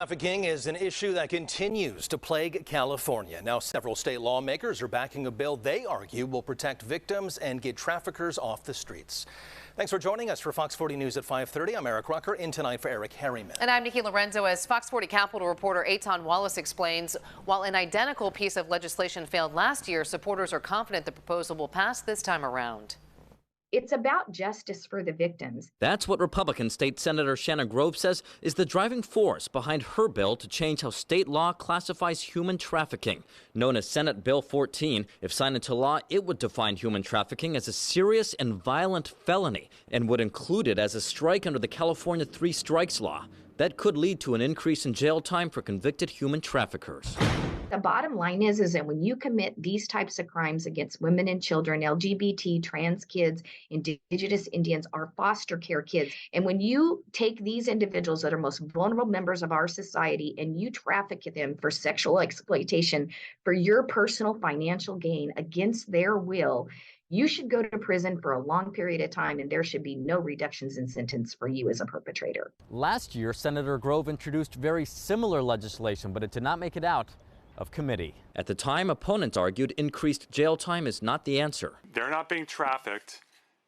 Trafficking is an issue that continues to plague California. Now, several state lawmakers are backing a bill they argue will protect victims and get traffickers off the streets. Thanks for joining us for Fox 40 News at 5:30. I'm Eric Rucker, in tonight for Eric Harriman. And I'm Nikki Lorenzo. As Fox 40 Capitol reporter Eitan Wallace explains, while an identical piece of legislation failed last year, supporters are confident the proposal will pass this time around. It's about justice for the victims. That's what Republican State Senator Shannon Grove says is the driving force behind her bill to change how state law classifies human trafficking. Known as Senate Bill 14, if signed into law, it would define human trafficking as a serious and violent felony and would include it as a strike under the California Three Strikes Law. That could lead to an increase in jail time for convicted human traffickers. The bottom line is that when you commit these types of crimes against women and children, LGBT, trans kids, indigenous Indians, our foster care kids, and when you take these individuals that are most vulnerable members of our society and you traffic them for sexual exploitation for your personal financial gain against their will, you should go to prison for a long period of time, and there should be no reductions in sentence for you as a perpetrator. Last year, Senator Grove introduced very similar legislation, but it did not make it out of committee. At the time, opponents argued increased jail time is not the answer. They're not being trafficked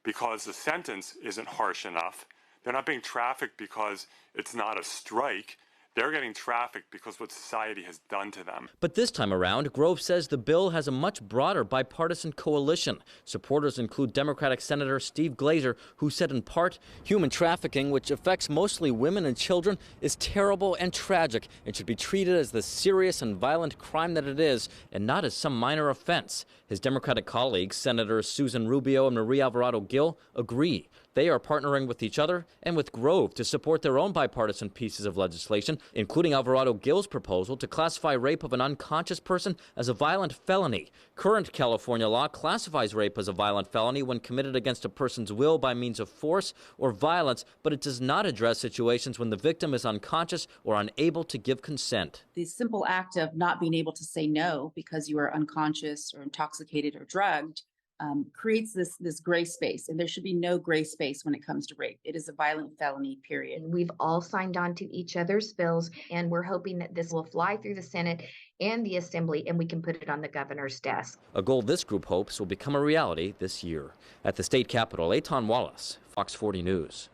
because the sentence isn't harsh enough. They're not being trafficked because it's not a strike. They're getting trafficked because what society has done to them. But this time around, Grove says the bill has a much broader bipartisan coalition. Supporters include Democratic Senator Steve Glazer, who said in part, human trafficking, which affects mostly women and children, is terrible and tragic and should be treated as the serious and violent crime that it is and not as some minor offense. His Democratic colleagues, Senators Susan Rubio and Marie Alvarado Gil, agree. They are partnering with each other and with Grove to support their own bipartisan pieces of legislation, including Alvarado Gil's proposal to classify rape of an unconscious person as a violent felony. Current California law classifies rape as a violent felony when committed against a person's will by means of force or violence, but it does not address situations when the victim is unconscious or unable to give consent. The simple act of not being able to say no because you are unconscious or intoxicated or drugged creates this gray space, and there should be no gray space when it comes to rape. It is a violent felony, period. We've all signed on to each other's bills, and we're hoping that this will fly through the Senate and the Assembly, and we can put it on the governor's desk. A goal this group hopes will become a reality this year. At the state capitol, Eitan Wallace, Fox 40 News.